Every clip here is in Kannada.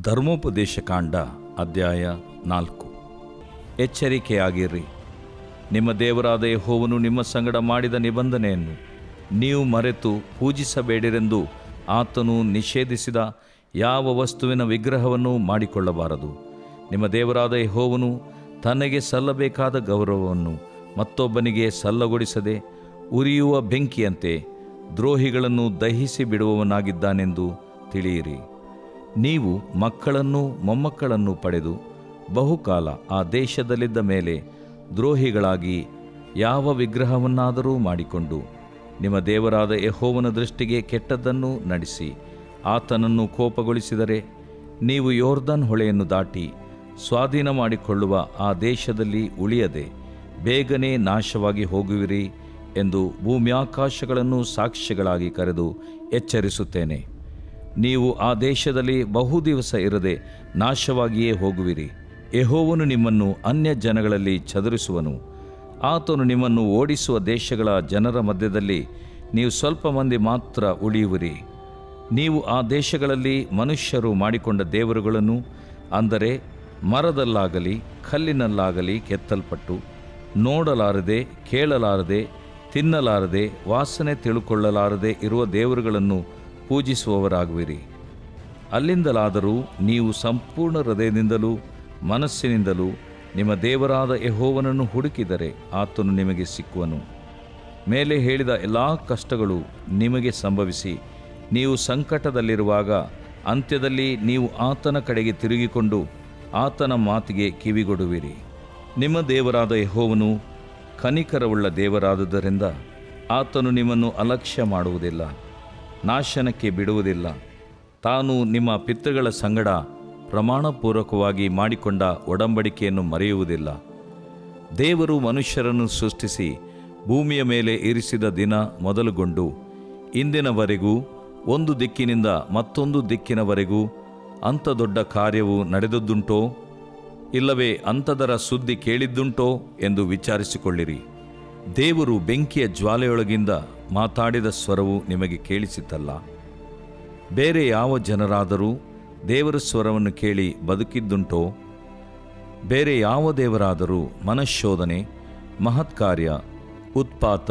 ಧರ್ಮೋಪದೇಶಕಾಂಡ ಅಧ್ಯಾಯ 4. ಎಚ್ಚರಿಕೆಯಾಗಿರ್ರಿ. ನಿಮ್ಮ ದೇವರಾದ ಯೆಹೋವನು ನಿಮ್ಮ ಸಂಗಡ ಮಾಡಿದ ನಿಬಂಧನೆಯನ್ನು ನೀವು ಮರೆತು ಪೂಜಿಸಬೇಡಿರೆಂದು ಆತನು ನಿಷೇಧಿಸಿದ ಯಾವ ವಸ್ತುವಿನ ವಿಗ್ರಹವನ್ನು ಮಾಡಿಕೊಳ್ಳಬಾರದು. ನಿಮ್ಮ ದೇವರಾದ ಯೆಹೋವನು ತನಗೆ ಸಲ್ಲಬೇಕಾದ ಗೌರವವನ್ನು ಮತ್ತೊಬ್ಬನಿಗೆ ಸಲ್ಲಗೊಡಿಸದೆ ಉರಿಯುವ ಬೆಂಕಿಯಂತೆ ದ್ರೋಹಿಗಳನ್ನು ದಹಿಸಿ ಬಿಡುವವನಾಗಿದ್ದಾನೆಂದು ತಿಳಿಯಿರಿ. ನೀವು ಮಕ್ಕಳನ್ನು ಮೊಮ್ಮಕ್ಕಳನ್ನು ಪಡೆದು ಬಹುಕಾಲ ಆ ದೇಶದಲ್ಲಿದ್ದ ಮೇಲೆ ದ್ರೋಹಿಗಳಾಗಿ ಯಾವ ವಿಗ್ರಹವನ್ನಾದರೂ ಮಾಡಿಕೊಂಡು ನಿಮ್ಮ ದೇವರಾದ ಯೆಹೋವನ ದೃಷ್ಟಿಗೆ ಕೆಟ್ಟದ್ದನ್ನು ನಡೆಸಿ ಆತನನ್ನು ಕೋಪಗೊಳಿಸಿದರೆ ನೀವು ಯೊರ್ದನ್ ಹೊಳೆಯನ್ನು ದಾಟಿ ಸ್ವಾಧೀನ ಮಾಡಿಕೊಳ್ಳುವ ಆ ದೇಶದಲ್ಲಿ ಉಳಿಯದೆ ಬೇಗನೆ ನಾಶವಾಗಿ ಹೋಗುವಿರಿ ಎಂದು ಭೂಮ್ಯಾಕಾಶಗಳನ್ನು ಸಾಕ್ಷ್ಯಗಳಾಗಿ ಕರೆದು ಎಚ್ಚರಿಸುತ್ತೇನೆ. ನೀವು ಆ ದೇಶದಲ್ಲಿ ಬಹು ದಿವಸ ಇರದೆ ನಾಶವಾಗಿಯೇ ಹೋಗುವಿರಿ. ಯೆಹೋವನು ನಿಮ್ಮನ್ನು ಅನ್ಯ ಜನಗಳಲ್ಲಿ ಚದುರಿಸುವನು. ಆತನು ನಿಮ್ಮನ್ನು ಓಡಿಸುವ ದೇಶಗಳ ಜನರ ಮಧ್ಯದಲ್ಲಿ ನೀವು ಸ್ವಲ್ಪ ಮಂದಿ ಮಾತ್ರ ಉಳಿಯುವಿರಿ. ನೀವು ಆ ದೇಶಗಳಲ್ಲಿ ಮನುಷ್ಯರು ಮಾಡಿಕೊಂಡ ದೇವರುಗಳನ್ನು, ಅಂದರೆ ಮರದಲ್ಲಾಗಲಿ ಕಲ್ಲಿನಲ್ಲಾಗಲಿ ಕೆತ್ತಲ್ಪಟ್ಟು ನೋಡಲಾರದೆ ಕೇಳಲಾರದೆ ತಿನ್ನಲಾರದೆ ವಾಸನೆ ತಿಳುಕೊಳ್ಳಲಾರದೆ ಇರುವ ದೇವರುಗಳನ್ನು ಪೂಜಿಸುವವರಾಗುವಿರಿ. ಅಲ್ಲಿಂದಲಾದರೂ ನೀವು ಸಂಪೂರ್ಣ ಹೃದಯದಿಂದಲೂ ಮನಸ್ಸಿನಿಂದಲೂ ನಿಮ್ಮ ದೇವರಾದ ಯೆಹೋವನನ್ನು ಹುಡುಕಿದರೆ ಆತನು ನಿಮಗೆ ಸಿಕ್ಕುವನು. ಮೇಲೆ ಹೇಳಿದ ಎಲ್ಲ ಕಷ್ಟಗಳು ನಿಮಗೆ ಸಂಭವಿಸಿ ನೀವು ಸಂಕಟದಲ್ಲಿರುವಾಗ ಅಂತ್ಯದಲ್ಲಿ ನೀವು ಆತನ ಕಡೆಗೆ ತಿರುಗಿಕೊಂಡು ಆತನ ಮಾತಿಗೆ ಕಿವಿಗೊಡುವಿರಿ. ನಿಮ್ಮ ದೇವರಾದ ಯೆಹೋವನು ಕನಿಕರವುಳ್ಳ ದೇವರಾದುದರಿಂದ ಆತನು ನಿಮ್ಮನ್ನು ಅಲಕ್ಷ್ಯ ಮಾಡುವುದಿಲ್ಲ, ನಾಶನಕ್ಕೆ ಬಿಡುವುದಿಲ್ಲ. ತಾನು ನಿಮ್ಮ ಪಿತೃಗಳ ಸಂಗಡ ಪ್ರಮಾಣಪೂರ್ವಕವಾಗಿ ಮಾಡಿಕೊಂಡ ಒಡಂಬಡಿಕೆಯನ್ನು ಮರೆಯುವುದಿಲ್ಲ. ದೇವರು ಮನುಷ್ಯರನ್ನು ಸೃಷ್ಟಿಸಿ ಭೂಮಿಯ ಮೇಲೆ ಇರಿಸಿದ ದಿನ ಮೊದಲುಗೊಂಡು ಇಂದಿನವರೆಗೂ ಒಂದು ದಿಕ್ಕಿನಿಂದ ಮತ್ತೊಂದು ದಿಕ್ಕಿನವರೆಗೂ ಅಂಥ ದೊಡ್ಡ ಕಾರ್ಯವು ನಡೆದದ್ದುಂಟೋ, ಇಲ್ಲವೇ ಅಂಥದರ ಸುದ್ದಿ ಕೇಳಿದ್ದುಂಟೋ ಎಂದು ವಿಚಾರಿಸಿಕೊಳ್ಳಿರಿ. ದೇವರು ಬೆಂಕಿಯ ಜ್ವಾಲೆಯೊಳಗಿಂದ ಮಾತಾಡಿದ ಸ್ವರವು ನಿಮಗೆ ಕೇಳಿಸಿತಲ್ಲ. ಬೇರೆ ಯಾವ ಜನರಾದರೂ ದೇವರ ಸ್ವರವನ್ನು ಕೇಳಿ ಬದುಕಿದ್ದುಂಟೋ? ಬೇರೆ ಯಾವ ದೇವರಾದರೂ ಮನಃಶೋಧನೆ, ಮಹತ್ಕಾರ್ಯ, ಉತ್ಪಾತ,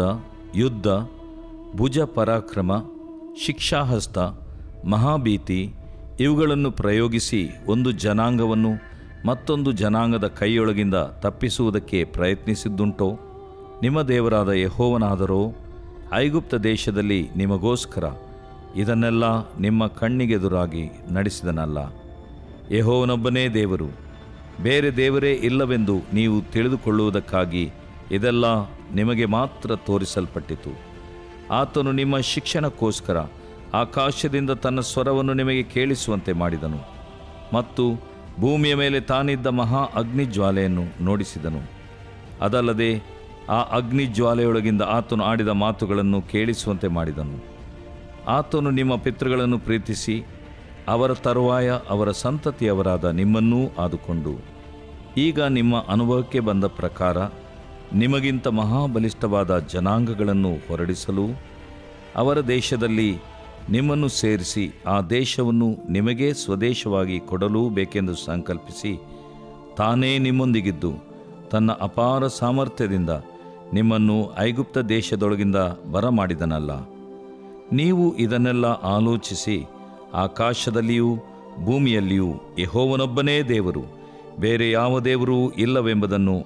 ಯುದ್ಧ, ಭುಜ ಪರಾಕ್ರಮ, ಶಿಕ್ಷಾಹಸ್ತ, ಮಹಾಭೀತಿ ಇವುಗಳನ್ನು ಪ್ರಯೋಗಿಸಿ ಒಂದು ಜನಾಂಗವನ್ನು ಮತ್ತೊಂದು ಜನಾಂಗದ ಕೈಯೊಳಗಿಂದ ತಪ್ಪಿಸುವುದಕ್ಕೆ ಪ್ರಯತ್ನಿಸಿದ್ದುಂಟೋ? ನಿಮ್ಮ ದೇವರಾದ ಯೆಹೋವನಾದರೋ ಐಗುಪ್ತ ದೇಶದಲ್ಲಿ ನಿಮಗೋಸ್ಕರ ಇದನ್ನೆಲ್ಲ ನಿಮ್ಮ ಕಣ್ಣಿಗೆದುರಾಗಿ ನಡೆಸಿದನಲ್ಲ. ಯೆಹೋವನೊಬ್ಬನೇ ದೇವರು, ಬೇರೆ ದೇವರೇ ಇಲ್ಲವೆಂದು ನೀವು ತಿಳಿದುಕೊಳ್ಳುವುದಕ್ಕಾಗಿ ಇದೆಲ್ಲ ನಿಮಗೆ ಮಾತ್ರ ತೋರಿಸಲ್ಪಟ್ಟಿತು. ಆತನು ನಿಮ್ಮ ಶಿಕ್ಷಣಕ್ಕೋಸ್ಕರ ಆಕಾಶದಿಂದ ತನ್ನ ಸ್ವರವನ್ನು ನಿಮಗೆ ಕೇಳಿಸುವಂತೆ ಮಾಡಿದನು ಮತ್ತು ಭೂಮಿಯ ಮೇಲೆ ತಾನಿದ್ದ ಮಹಾ ಅಗ್ನಿಜ್ವಾಲೆಯನ್ನು ನೋಡಿಸಿದನು. ಅದಲ್ಲದೆ ಆ ಅಗ್ನಿಜ್ವಾಲೆಯೊಳಗಿಂದ ಆತನು ಆಡಿದ ಮಾತುಗಳನ್ನು ಕೇಳಿಸುವಂತೆ ಮಾಡಿದನು. ಆತನು ನಿಮ್ಮ ಪಿತೃಗಳನ್ನು ಪ್ರೀತಿಸಿ ಅವರ ತರುವಾಯ ಅವರ ಸಂತತಿಯವರಾದ ನಿಮ್ಮನ್ನೂ ಆದುಕೊಂಡು ಈಗ ನಿಮ್ಮ ಅನುಭವಕ್ಕೆ ಬಂದ ಪ್ರಕಾರ ನಿಮಗಿಂತ ಮಹಾಬಲಿಷ್ಠವಾದ ಜನಾಂಗಗಳನ್ನು ಹೊರಡಿಸಲು ಅವರ ದೇಶದಲ್ಲಿ ನಿಮ್ಮನ್ನು ಸೇರಿಸಿ ಆ ದೇಶವನ್ನು ನಿಮಗೇ ಸ್ವದೇಶವಾಗಿ ಕೊಡಲೂ ಬೇಕೆಂದು ಸಂಕಲ್ಪಿಸಿ ತಾನೇ ನಿಮ್ಮೊಂದಿಗಿದ್ದು ತನ್ನ ಅಪಾರ ಸಾಮರ್ಥ್ಯದಿಂದ ನಿಮ್ಮನ್ನು ಐಗುಪ್ತ ದೇಶದೊಳಗಿಂದ ಬರಮಾಡಿದನಲ್ಲ. ನೀವು ಇದನ್ನೆಲ್ಲ ಆಲೋಚಿಸಿ ಆಕಾಶದಲ್ಲಿಯೂ ಭೂಮಿಯಲ್ಲಿಯೂ ಯೆಹೋವನೊಬ್ಬನೇ ದೇವರು, ಬೇರೆ ಯಾವ ದೇವರೂ ಇಲ್ಲವೆಂಬುದನ್ನು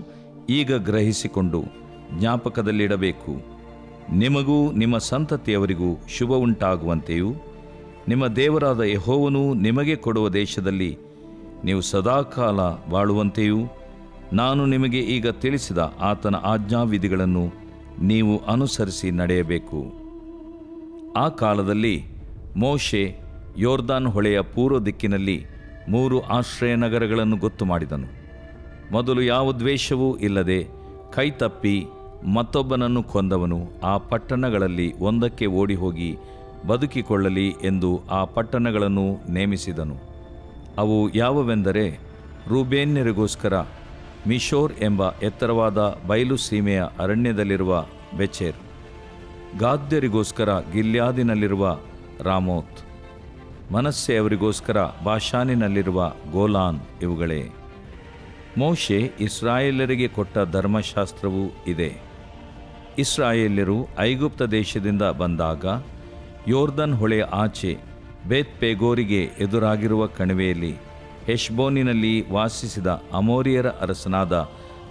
ಈಗ ಗ್ರಹಿಸಿಕೊಂಡು ಜ್ಞಾಪಕದಲ್ಲಿಡಬೇಕು. ನಿಮಗೂ ನಿಮ್ಮ ಸಂತತಿಯವರಿಗೂ ಶುಭ ಉಂಟಾಗುವಂತೆಯೂ ನಿಮ್ಮ ದೇವರಾದ ಯೆಹೋವನು ನಿಮಗೆ ಕೊಡುವ ದೇಶದಲ್ಲಿ ನೀವು ಸದಾಕಾಲ ಬಾಳುವಂತೆಯೂ ನಾನು ನಿಮಗೆ ಈಗ ತಿಳಿಸಿದ ಆತನ ಆಜ್ಞಾವಿಧಿಗಳನ್ನು ನೀವು ಅನುಸರಿಸಿ ನಡೆಯಬೇಕು. ಆ ಕಾಲದಲ್ಲಿ ಮೋಶೆ ಯೊರ್ದನ್ ಹೊಳೆಯ ಪೂರ್ವ ದಿಕ್ಕಿನಲ್ಲಿ 3 ಆಶ್ರಯ ನಗರಗಳನ್ನು ಗೊತ್ತು ಮಾಡಿದನು. ಮೊದಲು ಯಾವ ದ್ವೇಷವೂ ಇಲ್ಲದೆ ಕೈತಪ್ಪಿ ಮತ್ತೊಬ್ಬನನ್ನು ಕೊಂದವನು ಆ ಪಟ್ಟಣಗಳಲ್ಲಿ ಒಂದಕ್ಕೆ ಓಡಿಹೋಗಿ ಬದುಕಿಕೊಳ್ಳಲಿ ಎಂದು ಆ ಪಟ್ಟಣಗಳನ್ನು ನೇಮಿಸಿದನು. ಅವು ಯಾವುವೆಂದರೆ, ರೂಬೇನ್ಯರಿಗೋಸ್ಕರ ಮಿಶೋರ್ ಎಂಬ ಎತ್ತರವಾದ ಬಯಲು ಸೀಮೆಯ ಅರಣ್ಯದಲ್ಲಿರುವ ಬೆಚೆರ್, ಗಾದ್ಯರಿಗೋಸ್ಕರ ಗಿಲ್ಯಾದಿನಲ್ಲಿರುವ ರಾಮೋತ್, ಮನಸ್ಸೆ ಅವರಿಗೋಸ್ಕರ ಬಾಷಾನಿನಲ್ಲಿರುವ ಗೋಲಾನ್ ಇವುಗಳೇ. ಮೋಶೆ ಇಸ್ರಾಯೇಲರಿಗೆ ಕೊಟ್ಟ ಧರ್ಮಶಾಸ್ತ್ರವೂ ಇದೆ. ಇಸ್ರಾಯೇಲ್ಯರು ಐಗುಪ್ತ ದೇಶದಿಂದ ಬಂದಾಗ ಯೋರ್ದನ್ ಹೊಳೆಯ ಆಚೆ ಬೇತ್ ಪೆಗೋರಿಗೆ ಎದುರಾಗಿರುವ ಕಣಿವೆಯಲ್ಲಿ ಹೆಷ್ಬೋನಿನಲ್ಲಿ ವಾಸಿಸಿದ ಅಮೋರಿಯರ ಅರಸನಾದ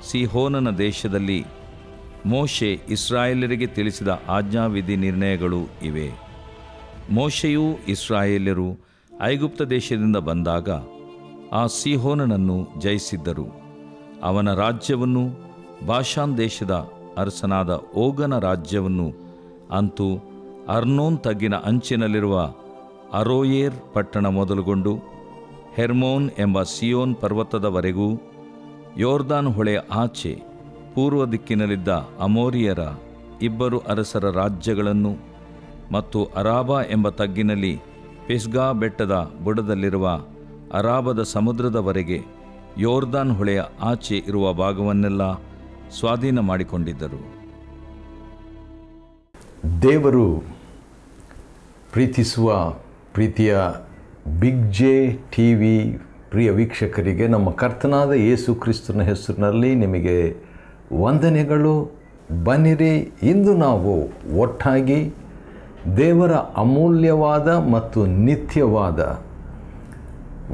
ಸೀಹೋನನ ದೇಶದಲ್ಲಿ ಮೋಶೆ ಇಸ್ರಾಯೇಲರಿಗೆ ತಿಳಿಸಿದ ಆಜ್ಞಾವಿಧಿ ನಿರ್ಣಯಗಳು ಇವೆ. ಮೋಶೆಯೂ ಇಸ್ರಾಯೇಲ್ಯರು ಐಗುಪ್ತ ದೇಶದಿಂದ ಬಂದಾಗ ಆ ಸೀಹೋನನನ್ನು ಜಯಿಸಿದ್ದರು. ಅವನ ರಾಜ್ಯವನ್ನು, ಬಾಷಾನ್ ದೇಶದ ಅರಸನಾದ ಓಗನ ರಾಜ್ಯವನ್ನು ಅಂತೂ ಅರ್ನೋನ್ ತಗ್ಗಿನ ಅಂಚಿನಲ್ಲಿರುವ ಅರೋಯೇರ್ ಪಟ್ಟಣ ಮೊದಲುಗೊಂಡು ಹೆರ್ಮೋನ್ ಎಂಬ ಸಿಯೋನ್ ಪರ್ವತದವರೆಗೂ, ಯೋರ್ದಾನ್ ಹೊಳೆಯ ಆಚೆ ಪೂರ್ವ ದಿಕ್ಕಿನಲ್ಲಿದ್ದ ಅಮೋರಿಯರ 2 ಅರಸರ ರಾಜ್ಯಗಳನ್ನು ಮತ್ತು ಅರಾಬಾ ಎಂಬ ತಗ್ಗಿನಲ್ಲಿ ಪಿಸ್ಗಾ ಬೆಟ್ಟದ ಬುಡದಲ್ಲಿರುವ ಅರಾಬದ ಸಮುದ್ರದವರೆಗೆ ಯೋರ್ದಾನ್ ಹೊಳೆಯ ಆಚೆ ಇರುವ ಭಾಗವನ್ನೆಲ್ಲ ಸ್ವಾಧೀನ ಮಾಡಿಕೊಂಡಿದ್ದರು. ದೇವರು ಪ್ರೀತಿಸುವ ಪ್ರೀತಿಯ ಬಿಗ್ ಜೆ ಟಿವಿ ಪ್ರಿಯ ವೀಕ್ಷಕರಿಗೆ ನಮ್ಮ ಕರ್ತನಾದ ಯೇಸು ಕ್ರಿಸ್ತನ ಹೆಸರಿನಲ್ಲಿ ನಿಮಗೆ ವಂದನೆಗಳು. ಬನ್ನಿರಿ, ಇಂದು ನಾವು ಒಟ್ಟಾಗಿ ದೇವರ ಅಮೂಲ್ಯವಾದ ಮತ್ತು ನಿತ್ಯವಾದ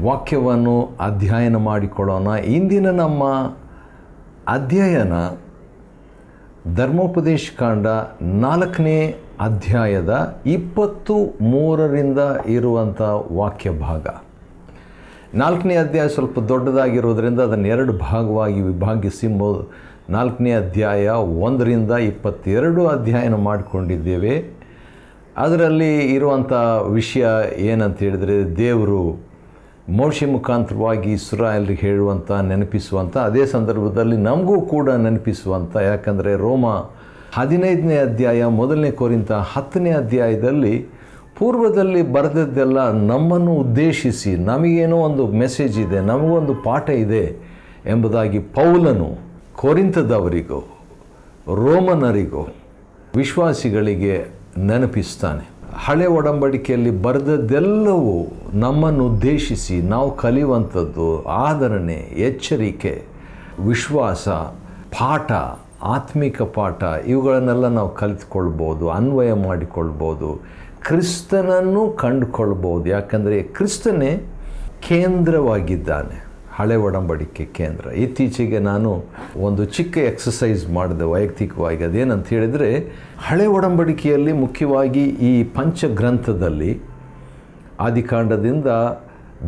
ವಾಕ್ಯವನ್ನು ಅಧ್ಯಯನ ಮಾಡಿಕೊಳ್ಳೋಣ. ಇಂದಿನ ನಮ್ಮ ಅಧ್ಯಯನ ಧರ್ಮೋಪದೇಶ ಕಾಂಡ 4ನೇ ಅಧ್ಯಾಯದ 23ರಿಂದ ಇರುವಂಥ ವಾಕ್ಯ ಭಾಗ. 4ನೇ ಅಧ್ಯಾಯ ಸ್ವಲ್ಪ ದೊಡ್ಡದಾಗಿರೋದ್ರಿಂದ ಅದನ್ನು 2 ಭಾಗವಾಗಿ ವಿಭಾಗಿಸಿ 4ನೇ ಅಧ್ಯಾಯ 1ರಿಂದ 22 ಅಧ್ಯಯನ ಮಾಡಿಕೊಂಡಿದ್ದೇವೆ. ಅದರಲ್ಲಿ ಇರುವಂಥ ವಿಷಯ ಏನಂತ ಹೇಳಿದರೆ, ದೇವರು ಮೋಶೆ ಮುಖಾಂತರವಾಗಿ ಇಸ್ರಾಯೇಲ್ರಿಗೆ ಹೇಳುವಂಥ, ನೆನಪಿಸುವಂಥ, ಅದೇ ಸಂದರ್ಭದಲ್ಲಿ ನಮಗೂ ಕೂಡ ನೆನಪಿಸುವಂಥ. ಯಾಕಂದರೆ ರೋಮ 15ನೇ ಅಧ್ಯಾಯ, 1ನೇ ಕೊರಿಂಥ 10ನೇ ಅಧ್ಯಾಯದಲ್ಲಿ ಪೂರ್ವದಲ್ಲಿ ಬರೆದದ್ದೆಲ್ಲ ನಮ್ಮನ್ನು ಉದ್ದೇಶಿಸಿ, ನಮಗೇನೋ ಒಂದು ಮೆಸೇಜ್ ಇದೆ, ನಮಗೊಂದು ಪಾಠ ಇದೆ ಎಂಬುದಾಗಿ ಪೌಲನು ಕೊರಿಂಥದವರಿಗೂ ರೋಮನರಿಗೂ ವಿಶ್ವಾಸಿಗಳಿಗೆ ನೆನಪಿಸ್ತಾನೆ. ಹಳೆ ಒಡಂಬಡಿಕೆಯಲ್ಲಿ ಬರೆದದ್ದೆಲ್ಲವೂ ನಮ್ಮನ್ನು ಉದ್ದೇಶಿಸಿ ನಾವು ಕಲಿಯುವಂಥದ್ದು ಆದರಣೆ, ಎಚ್ಚರಿಕೆ, ವಿಶ್ವಾಸ, ಪಾಠ, ಆತ್ಮಿಕ ಪಾಠ, ಇವುಗಳನ್ನೆಲ್ಲ ನಾವು ಕಲಿತುಕೊಳ್ಬೋದು, ಅನ್ವಯ ಮಾಡಿಕೊಳ್ಬೋದು, ಕ್ರಿಸ್ತನನ್ನು ಕಂಡುಕೊಳ್ಬೋದು. ಯಾಕಂದರೆ ಕ್ರಿಸ್ತನೇ ಕೇಂದ್ರವಾಗಿದ್ದಾನೆ, ಹಳೆ ಒಡಂಬಡಿಕೆ ಕೇಂದ್ರ. ಇತ್ತೀಚೆಗೆ ನಾನು ಒಂದು ಚಿಕ್ಕ ಎಕ್ಸಸೈಸ್ ಮಾಡಿದೆ ವೈಯಕ್ತಿಕವಾಗಿ. ಅದೇನಂತ ಹೇಳಿದರೆ, ಹಳೆ ಒಡಂಬಡಿಕೆಯಲ್ಲಿ ಮುಖ್ಯವಾಗಿ ಈ ಪಂಚಗ್ರಂಥದಲ್ಲಿ ಆದಿಕಾಂಡದಿಂದ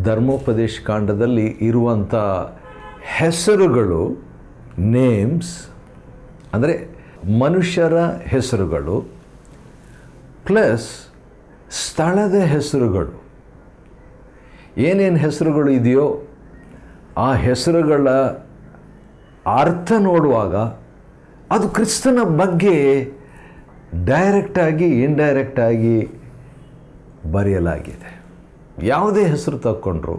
ಧರ್ಮೋಪದೇಶ ಕಾಂಡದಲ್ಲಿ ಇರುವಂಥ ಹೆಸರುಗಳು, ನೇಮ್ಸ್ ಅಂದರೆ ಮನುಷ್ಯರ ಹೆಸರುಗಳು ಪ್ಲಸ್ ಸ್ಥಳದ ಹೆಸರುಗಳು, ಏನೇನು ಹೆಸರುಗಳು ಇದೆಯೋ ಆ ಹೆಸರುಗಳ ಅರ್ಥ ನೋಡುವಾಗ ಅದು ಕ್ರಿಸ್ತನ ಬಗ್ಗೆ ಡೈರೆಕ್ಟಾಗಿ ಇಂಡೈರೆಕ್ಟಾಗಿ ಬರೆಯಲಾಗಿದೆ. ಯಾವುದೇ ಹೆಸರು ತಗೊಂಡ್ರು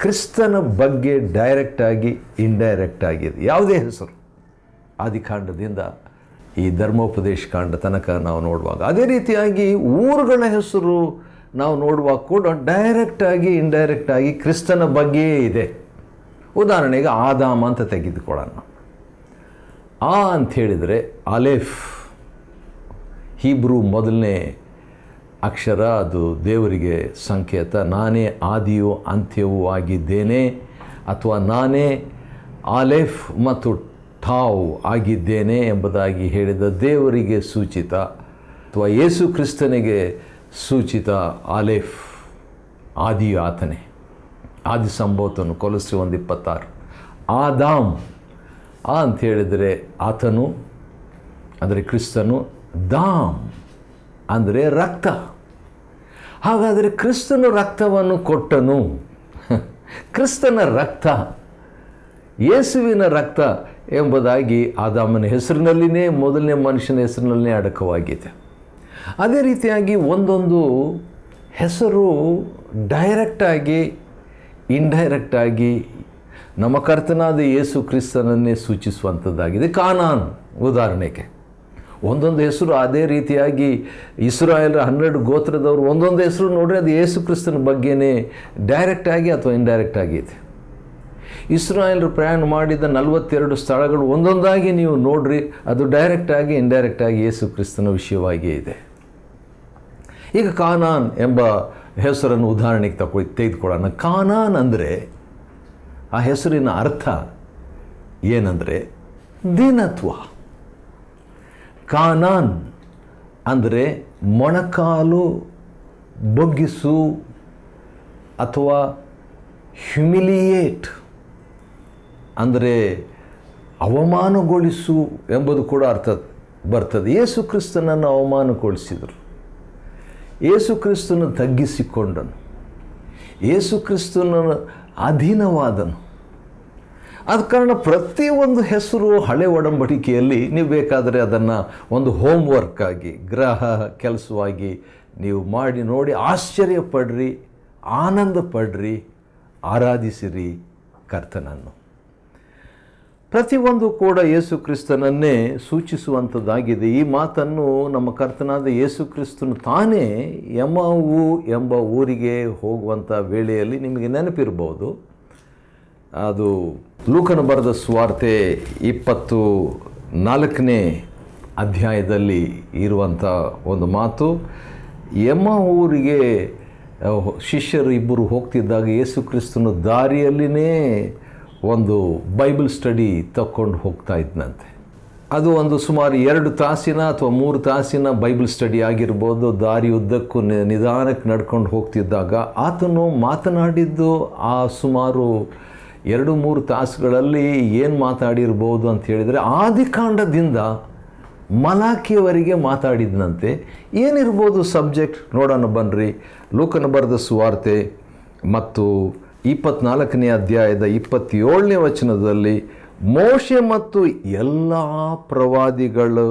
ಕ್ರಿಸ್ತನ ಬಗ್ಗೆ ಡೈರೆಕ್ಟಾಗಿ ಇಂಡೈರೆಕ್ಟಾಗಿದೆ. ಯಾವುದೇ ಹೆಸರು ಆದಿಕಾಂಡದಿಂದ ಈ ಧರ್ಮೋಪದೇಶ ಕಾಂಡ ತನಕ ನಾವು ನೋಡುವಾಗ, ಅದೇ ರೀತಿಯಾಗಿ ಊರುಗಳ ಹೆಸರು ನಾವು ನೋಡುವಾಗ ಕೂಡ ಡೈರೆಕ್ಟಾಗಿ ಇಂಡೈರೆಕ್ಟಾಗಿ ಕ್ರಿಸ್ತನ ಬಗ್ಗೆಯೇ ಇದೆ. ಉದಾಹರಣೆಗೆ ಆದಾಮ ಅಂತ ತೆಗೆದುಕೊಳ್ಳೋಣ. ಆ ಅಂಥೇಳಿದರೆ ಅಲೆಫ್, ಹೀಬ್ರೂ ಮೊದಲನೇ ಅಕ್ಷರ, ಅದು ದೇವರಿಗೆ ಸಂಕೇತ. ನಾನೇ ಆದಿಯೂ ಅಂತ್ಯವೂ ಆಗಿದ್ದೇನೆ, ಅಥವಾ ನಾನೇ ಆಲೆಫ್ ಮತ್ತು ಟಾವ್ ಆಗಿದ್ದೇನೆ ಎಂಬುದಾಗಿ ಹೇಳಿದ ದೇವರಿಗೆ ಸೂಚಿತ, ಅಥವಾ ಯೇಸು ಕ್ರಿಸ್ತನಿಗೆ ಸೂಚಿತ ಆಲೆಫ್, ಆದಿಯು ಆತನೇ. ಆದಿ ಸಂಭವತನು ಕೊಲೊಸ್ಸೆ 1:26. ಆದಾಮ್ ಅಂಥೇಳಿದರೆ ಆತನು ಅಂದರೆ ಕ್ರಿಸ್ತನು, ದಾಮ್ ಅಂದರೆ ರಕ್ತ. ಹಾಗಾದರೆ ಕ್ರಿಸ್ತನು ರಕ್ತವನ್ನು ಕೊಟ್ಟನು. ಕ್ರಿಸ್ತನ ರಕ್ತ, ಯೇಸುವಿನ ರಕ್ತ ಎಂಬುದಾಗಿ ಆದಾಮನ ಹೆಸರಿನಲ್ಲಿನೇ, ಮೊದಲನೇ ಮನುಷ್ಯನ ಹೆಸರಿನಲ್ಲೇ ಅಡಕವಾಗಿದೆ. ಅದೇ ರೀತಿಯಾಗಿ ಒಂದೊಂದು ಹೆಸರು ಡೈರೆಕ್ಟಾಗಿ ಇಂಡೈರೆಕ್ಟಾಗಿ ನಮ್ಮ ಕರ್ತನಾದ ಯೇಸು ಕ್ರಿಸ್ತನನ್ನೇ ಸೂಚಿಸುವಂಥದ್ದಾಗಿದೆ. ಕಾನಾನ್ ಉದಾಹರಣೆಗೆ, ಒಂದೊಂದು ಹೆಸರು ಅದೇ ರೀತಿಯಾಗಿ ಇಸ್ರಾಯೇಲರ 12 ಗೋತ್ರದವರು ಒಂದೊಂದು ಹೆಸರು ನೋಡ್ರಿ, ಅದು ಯೇಸು ಕ್ರಿಸ್ತನ ಬಗ್ಗೆನೇ ಡೈರೆಕ್ಟಾಗಿ ಅಥವಾ ಇಂಡೈರೆಕ್ಟಾಗಿ ಇದೆ. ಇಸ್ರಾಯೇಲರು ಪ್ರಯಾಣ ಮಾಡಿದ 42 ಸ್ಥಳಗಳು ಒಂದೊಂದಾಗಿ ನೀವು ನೋಡ್ರಿ, ಅದು ಡೈರೆಕ್ಟಾಗಿ ಇಂಡೈರೆಕ್ಟಾಗಿ ಯೇಸು ಕ್ರಿಸ್ತನ ವಿಷಯವಾಗಿಯೇ ಇದೆ. ಈಗ ಕಾನಾನ್ ಎಂಬ ಹೆಸರನ್ನು ಉದಾಹರಣೆಗೆ ತೆಗೆದುಕೊಳ್ಳೋಣ. ಕಾನಾನ್ ಅಂದರೆ, ಆ ಹೆಸರಿನ ಅರ್ಥ ಏನಂದರೆ ದೀನತ್ವ. ಕಾನಾನ್ ಅಂದರೆ ಮೊಣಕಾಲು ಬಗ್ಗಿಸು ಅಥವಾ ಹ್ಯುಮಿಲಿಯೇಟ್ ಅಂದರೆ ಅವಮಾನಗೊಳಿಸು ಎಂಬುದು ಕೂಡ ಅರ್ಥ ಬರ್ತದೆ. ಯೇಸು ಕ್ರಿಸ್ತನನ್ನು ಅವಮಾನಗೊಳಿಸಿದರು, ಯೇಸು ಕ್ರಿಸ್ತನು ತಗ್ಗಿಸಿಕೊಂಡನು, ಯೇಸು ಕ್ರಿಸ್ತನ ಅಧೀನವಾದನು. ಆದ ಕಾರಣ ಪ್ರತಿಯೊಂದು ಹೆಸರು ಹಳೆ ಒಡಂಬಡಿಕೆಯಲ್ಲಿ ನೀವು ಬೇಕಾದರೆ ಅದನ್ನು ಒಂದು ಹೋಮ್ವರ್ಕ್ ಆಗಿ, ಗೃಹ ಕೆಲಸವಾಗಿ ನೀವು ಮಾಡಿ ನೋಡಿ, ಆಶ್ಚರ್ಯಪಡ್ರಿ, ಆನಂದ ಪಡ್ರಿ, ಆರಾಧಿಸಿರಿ ಕರ್ತನನ್ನು. ಪ್ರತಿಯೊಂದು ಕೂಡ ಯೇಸು ಕ್ರಿಸ್ತನನ್ನೇ ಸೂಚಿಸುವಂಥದ್ದಾಗಿದೆ. ಈ ಮಾತನ್ನು ನಮ್ಮ ಕರ್ತನಾದ ಯೇಸು ಕ್ರಿಸ್ತನು ತಾನೇ ಎಮ್ಮವು ಎಂಬ ಊರಿಗೆ ಹೋಗುವಂಥ ವೇಳೆಯಲ್ಲಿ ನಿಮಗೆ ನೆನಪಿರ್ಬೋದು. ಅದು ಲೂಕನ ಬರೆದ ಸುವಾರ್ತೆ 24ನೇ ಅಧ್ಯಾಯದಲ್ಲಿ ಇರುವಂಥ ಒಂದು ಮಾತು. ಎಮ್ಮ ಊರಿಗೆ ಶಿಷ್ಯರು ಇಬ್ಬರು ಹೋಗ್ತಿದ್ದಾಗ ಯೇಸು ಕ್ರಿಸ್ತನು ದಾರಿಯಲ್ಲಿನೇ ಒಂದು ಬೈಬಲ್ ಸ್ಟಡಿ ತಕ್ಕೊಂಡು ಹೋಗ್ತಾ ಇದ್ದಂತೆ. ಅದು ಒಂದು ಸುಮಾರು 2 ತಾಸಿನ ಅಥವಾ 3 ತಾಸಿನ ಬೈಬಲ್ ಸ್ಟಡಿ ಆಗಿರ್ಬೋದು. ದಾರಿ ಉದ್ದಕ್ಕೂ ನಿಧಾನಕ್ಕೆ ನಡ್ಕೊಂಡು ಹೋಗ್ತಿದ್ದಾಗ ಆತನು ಮಾತನಾಡಿದ್ದು ಆ ಸುಮಾರು 2-3 ತಾಸುಗಳಲ್ಲಿ ಏನು ಮಾತಾಡಿರ್ಬೋದು ಅಂತ ಹೇಳಿದರೆ, ಆದಿಕಾಂಡದಿಂದ ಮಲಾಕಿಯವರೆಗೆ ಮಾತಾಡಿದ್ನಂತೆ. ಏನಿರ್ಬೋದು ಸಬ್ಜೆಕ್ಟ್ ನೋಡೋಣ ಬನ್ನಿರಿ. ಲೂಕನ ಬರೆದ ಸುವಾರ್ತೆ ಮತ್ತು 24ನೇ ಅಧ್ಯಾಯದ 27ನೇ ವಚನದಲ್ಲಿ ಮೋಶೆ ಮತ್ತು ಎಲ್ಲ ಪ್ರವಾದಿಗಳು,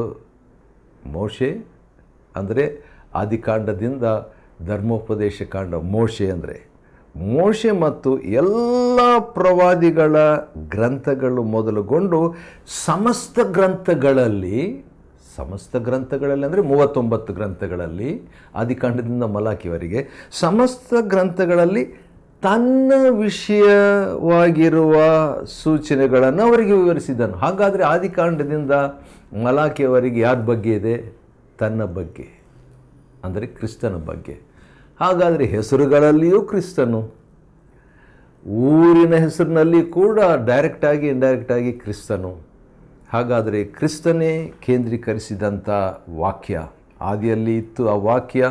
ಮೋಶೆ ಅಂದರೆ ಆದಿಕಾಂಡದಿಂದ ಧರ್ಮೋಪದೇಶ ಕಾಂಡ, ಮೋಶೆ ಅಂದರೆ ಮೋಶೆ ಮತ್ತು ಎಲ್ಲ ಪ್ರವಾದಿಗಳ ಗ್ರಂಥಗಳು ಮೊದಲುಗೊಂಡು ಸಮಸ್ತ ಗ್ರಂಥಗಳಲ್ಲಿ ಅಂದರೆ 39 ಗ್ರಂಥಗಳಲ್ಲಿ, ಆದಿಕಾಂಡದಿಂದ ಮಲಾಕಿಯವರೆಗೆ ಸಮಸ್ತ ಗ್ರಂಥಗಳಲ್ಲಿ ತನ್ನ ವಿಷಯವಾಗಿರುವ ಸೂಚನೆಗಳನ್ನು ಅವರಿಗೆ ವಿವರಿಸಿದನು. ಹಾಗಾದರೆ ಆದಿಕಾಂಡದಿಂದ ಮಲಾಕಿಯವರೆಗೆ ಯಾರ ಬಗ್ಗೆ ಇದೆ? ತನ್ನ ಬಗ್ಗೆ, ಅಂದರೆ ಕ್ರಿಸ್ತನ ಬಗ್ಗೆ. ಹಾಗಾದರೆ ಹೆಸರುಗಳಲ್ಲಿಯೂ ಕ್ರಿಸ್ತನು, ಊರಿನ ಹೆಸರಿನಲ್ಲಿ ಕೂಡ ಡೈರೆಕ್ಟಾಗಿ ಇಂಡೈರೆಕ್ಟಾಗಿ ಕ್ರಿಸ್ತನು. ಹಾಗಾದರೆ ಕ್ರಿಸ್ತನೇ ಕೇಂದ್ರೀಕರಿಸಿದಂಥ ವಾಕ್ಯ. ಆದಿಯಲ್ಲಿ ಇತ್ತು ಆ ವಾಕ್ಯ,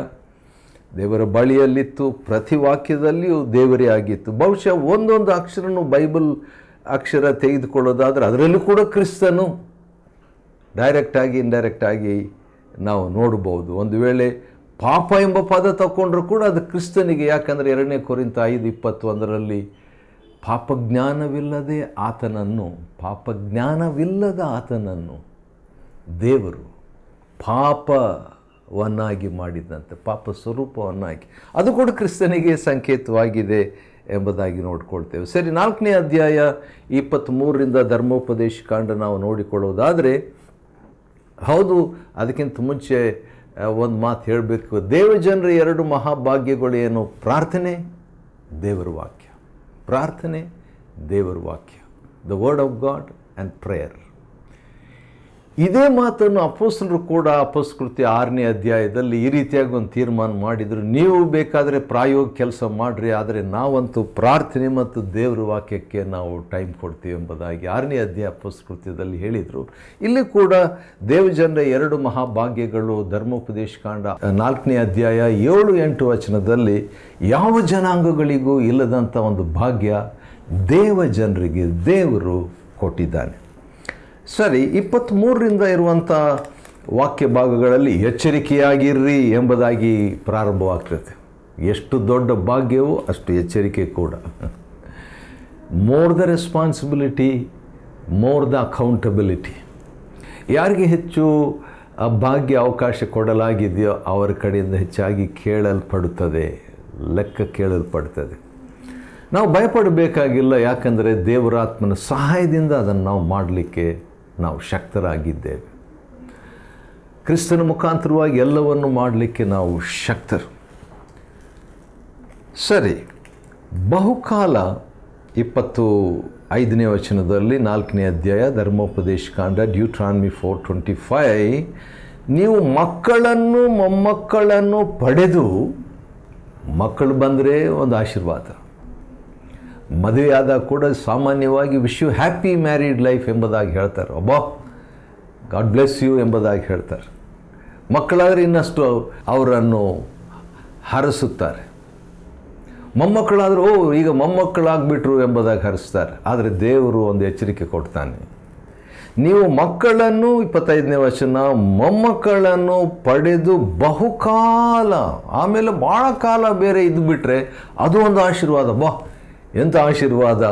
ದೇವರ ಬಳಿಯಲ್ಲಿತ್ತು, ಪ್ರತಿ ವಾಕ್ಯದಲ್ಲಿಯೂ ದೇವರೇ ಆಗಿತ್ತು. ಬಹುಶಃ ಒಂದೊಂದು ಅಕ್ಷರನೂ ಬೈಬಲ್ ಅಕ್ಷರ ತೆಗೆದುಕೊಳ್ಳೋದಾದರೆ ಅದರಲ್ಲೂ ಕೂಡ ಕ್ರಿಸ್ತನು ಡೈರೆಕ್ಟಾಗಿ ಇಂಡೈರೆಕ್ಟಾಗಿ ನಾವು ನೋಡ್ಬೋದು. ಒಂದು ವೇಳೆ ಪಾಪ ಎಂಬ ಪದ ತಗೊಂಡ್ರೂ ಕೂಡ ಅದು ಕ್ರಿಸ್ತನಿಗೆ. ಯಾಕಂದರೆ 2ನೇ ಕೊರಿಂಥ 5:21 ಪಾಪಜ್ಞಾನವಿಲ್ಲದ ಆತನನ್ನು ದೇವರು ಪಾಪವನ್ನಾಗಿ ಮಾಡಿದಂತೆ, ಪಾಪ ಸ್ವರೂಪವನ್ನಾಗಿ, ಅದು ಕೂಡ ಕ್ರಿಸ್ತನಿಗೆ ಸಂಕೇತವಾಗಿದೆ ಎಂಬುದಾಗಿ ನೋಡ್ಕೊಳ್ತೇವೆ. ಸರಿ, 4ನೇ ಅಧ್ಯಾಯ 23ರಿಂದ ಧರ್ಮೋಪದೇಶ ಕಾಂಡ ನಾವು ನೋಡಿಕೊಳ್ಳೋದಾದರೆ, ಹೌದು, ಅದಕ್ಕಿಂತ ಮುಂಚೆ ಒಂದು ಮಾತು ಹೇಳಬೇಕು. ದೇವಜನರ 2 ಮಹಾಭಾಗ್ಯಗಳು ಏನು? ಪ್ರಾರ್ಥನೆ, ದೇವರ ವಾಕ್ಯ. ಪ್ರಾರ್ಥನೆ, ದೇವರ ವಾಕ್ಯ, the word of god and prayer. ಇದೇ ಮಾತನ್ನು ಅಪೊಸ್ತಲರು ಕೂಡ ಅಪೊಸ್ತಲಕೃತ್ಯ 6ನೇ ಅಧ್ಯಾಯದಲ್ಲಿ ಈ ರೀತಿಯಾಗಿ ಒಂದು ತೀರ್ಮಾನ ಮಾಡಿದರು. ನೀವು ಬೇಕಾದರೆ ಪ್ರಾಯೋಗಿಕ ಕೆಲಸ ಮಾಡಿರಿ, ಆದರೆ ನಾವಂತೂ ಪ್ರಾರ್ಥನೆ ಮತ್ತು ದೇವರ ವಾಕ್ಯಕ್ಕೆ ನಾವು ಟೈಮ್ ಕೊಡ್ತೀವಿ ಎಂಬುದಾಗಿ 6ನೇ ಅಧ್ಯಾಯ ಅಪೊಸ್ತಲಕೃತ್ಯದಲ್ಲಿ ಹೇಳಿದರು. ಇಲ್ಲಿ ಕೂಡ ದೇವಜನರ 2 ಮಹಾಭಾಗ್ಯಗಳು ಧರ್ಮೋಪದೇಶ ಕಾಂಡ 4ನೇ ಅಧ್ಯಾಯ 7-8 ವಚನದಲ್ಲಿ ಯಾವ ಜನಾಂಗಗಳಿಗೂ ಇಲ್ಲದಂಥ ಒಂದು ಭಾಗ್ಯ ದೇವಜನರಿಗೆ ದೇವರು ಕೊಟ್ಟಿದ್ದಾನೆ. ಸರಿ, 23ರಿಂದ ಇರುವಂಥ ವಾಕ್ಯ ಭಾಗಗಳಲ್ಲಿ ಎಚ್ಚರಿಕೆಯಾಗಿರ್ರಿ ಎಂಬುದಾಗಿ ಪ್ರಾರಂಭವಾಗ್ತದೆ. ಎಷ್ಟು ದೊಡ್ಡ ಭಾಗ್ಯವೋ ಅಷ್ಟು ಎಚ್ಚರಿಕೆ ಕೂಡ. More the responsibility, more the accountability. ಯಾರಿಗೆ ಹೆಚ್ಚು ಭಾಗ್ಯ ಅವಕಾಶ ಕೊಡಲಾಗಿದೆಯೋ ಅವರ ಕಡೆಯಿಂದ ಹೆಚ್ಚಾಗಿ ಕೇಳಲ್ಪಡುತ್ತದೆ, ಲೆಕ್ಕ ಕೇಳಲ್ಪಡ್ತದೆ. ನಾವು ಭಯಪಡಬೇಕಾಗಿಲ್ಲ, ಯಾಕಂದರೆ ದೇವರಾತ್ಮನ ಸಹಾಯದಿಂದ ಅದನ್ನು ನಾವು ಮಾಡಲಿಕ್ಕೆ ನಾವು ಶಕ್ತರಾಗಿದ್ದೇವೆ. ಕ್ರಿಸ್ತನ ಮುಖಾಂತರವಾಗಿ ಎಲ್ಲವನ್ನು ಮಾಡಲಿಕ್ಕೆ ನಾವು ಶಕ್ತರು. ಸರಿ, ಬಹುಕಾಲ 25ನೇ ವಚನದಲ್ಲಿ 4ನೇ ಅಧ್ಯಾಯ ಧರ್ಮೋಪದೇಶ ಕಾಂಡ, ಡ್ಯೂಟ್ರಾನಮಿ 4:25, ನೀವು ಮಕ್ಕಳನ್ನು ಮೊಮ್ಮಕ್ಕಳನ್ನು ಪಡೆದು, ಮಕ್ಕಳು ಬಂದರೆ ಒಂದು ಆಶೀರ್ವಾದ. ಮದುವೆ ಆದಾಗ ಕೂಡ ಸಾಮಾನ್ಯವಾಗಿ wish you happy married life ಎಂಬುದಾಗಿ ಹೇಳ್ತಾರೆ. ಅಬ್ಬಾ ಗಾಡ್ ಬ್ಲೆಸ್ ಯು ಎಂಬುದಾಗಿ ಹೇಳ್ತಾರೆ. ಮಕ್ಕಳಾದರೆ ಇನ್ನಷ್ಟು ಅವರನ್ನು ಹರಸುತ್ತಾರೆ. ಮೊಮ್ಮಕ್ಕಳಾದರೂ ಈಗ ಮೊಮ್ಮಕ್ಕಳಾಗ್ಬಿಟ್ರು ಎಂಬುದಾಗಿ ಹರಿಸ್ತಾರೆ. ಆದರೆ ದೇವರು ಒಂದು ಎಚ್ಚರಿಕೆ ಕೊಡ್ತಾನೆ, ನೀವು ಮಕ್ಕಳನ್ನು 25ನೇ ವಚನ ಮೊಮ್ಮಕ್ಕಳನ್ನು ಪಡೆದು ಬಹುಕಾಲ, ಆಮೇಲೆ ಭಾಳ ಕಾಲ ಬೇರೆ ಇದ್ದುಬಿಟ್ರೆ ಅದು ಒಂದು ಆಶೀರ್ವಾದ. ಎಂಥ ಆಶೀರ್ವಾದ,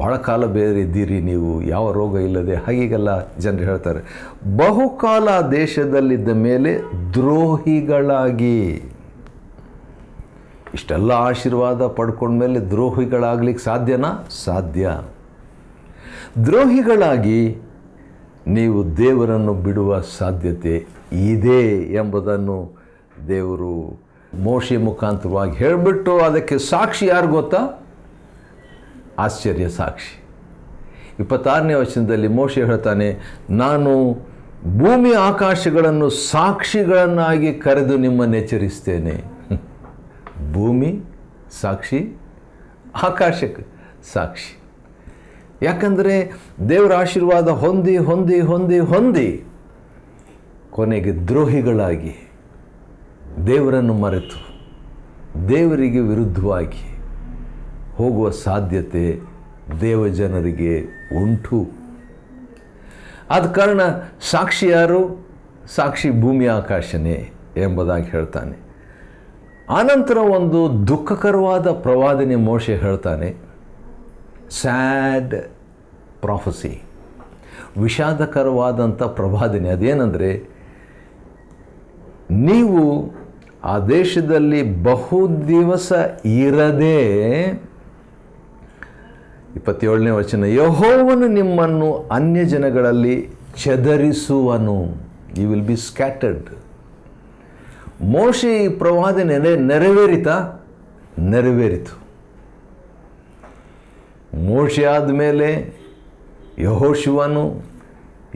ಭಾಳ ಕಾಲ ಬೇರೆ ಇದ್ದೀರಿ ನೀವು, ಯಾವ ರೋಗ ಇಲ್ಲದೆ, ಹಾಗೀಗೆಲ್ಲ ಜನರು ಹೇಳ್ತಾರೆ. ಬಹುಕಾಲ ದೇಶದಲ್ಲಿದ್ದ ಮೇಲೆ ದ್ರೋಹಿಗಳಾಗಿ, ಇಷ್ಟೆಲ್ಲ ಆಶೀರ್ವಾದ ಪಡ್ಕೊಂಡ್ಮೇಲೆ ದ್ರೋಹಿಗಳಾಗ್ಲಿಕ್ಕೆ ಸಾಧ್ಯನಾ? ಸಾಧ್ಯ. ದ್ರೋಹಿಗಳಾಗಿ ನೀವು ದೇವರನ್ನು ಬಿಡುವ ಸಾಧ್ಯತೆ ಇದೆ ಎಂಬುದನ್ನು ದೇವರು ಮೋಶೆ ಮುಖಾಂತರವಾಗಿ ಹೇಳಿಬಿಟ್ಟು, ಅದಕ್ಕೆ ಸಾಕ್ಷಿ ಯಾರು ಗೊತ್ತಾ? ಆಶ್ಚರ್ಯ ಸಾಕ್ಷಿ. 26ನೇ ವಚನದಲ್ಲಿ ಮೋಶೆ ಹೇಳ್ತಾನೆ, ನಾನು ಭೂಮಿ ಆಕಾಶಗಳನ್ನು ಸಾಕ್ಷಿಗಳನ್ನಾಗಿ ಕರೆದು ನಿಮ್ಮನ್ನು ಎಚ್ಚರಿಸ್ತೇನೆ. ಭೂಮಿ ಸಾಕ್ಷಿ, ಆಕಾಶಕ್ಕೆ ಸಾಕ್ಷಿ. ಯಾಕಂದರೆ ದೇವರ ಆಶೀರ್ವಾದ ಹೊಂದಿ ಹೊಂದಿ ಹೊಂದಿ ಹೊಂದಿ ಕೊನೆಗೆ ದ್ರೋಹಿಗಳಾಗಿ, ದೇವರನ್ನು ಮರೆತು ದೇವರಿಗೆ ವಿರುದ್ಧವಾಗಿ ಹೋಗುವ ಸಾಧ್ಯತೆ ದೇವಜನರಿಗೆ ಉಂಟು. ಆದ ಕಾರಣ ಸಾಕ್ಷಿ ಯಾರು? ಸಾಕ್ಷಿ ಭೂಮಿ ಆಕಾಶನೇ ಎಂಬುದಾಗಿ ಹೇಳ್ತಾನೆ. ಆನಂತರ ಒಂದು ದುಃಖಕರವಾದ ಪ್ರವಾದನೆ ಮೋಶೆ ಹೇಳ್ತಾನೆ, ಸ್ಯಾಡ್ ಪ್ರಾಫಸಿ, ವಿಷಾದಕರವಾದಂಥ ಪ್ರವಾದನೆ. ಅದೇನೆಂದರೆ, ನೀವು ಆ ದೇಶದಲ್ಲಿ ಬಹು ದಿವಸ ಇರದೆ, 27ನೇ ವಚನ, ಯೆಹೋವನು ನಿಮ್ಮನ್ನು ಅನ್ಯ ಜನಗಳಲ್ಲಿ ಚದರಿಸುವನು. You will be scattered. ಮೋಶೆ ಈ ಪ್ರವಾದನೆ ನೆರವೇರಿತಾ? ನೆರವೇರಿತು. ಮೋಶೆ ಆದಮೇಲೆ ಯೆಹೋಶುವನು,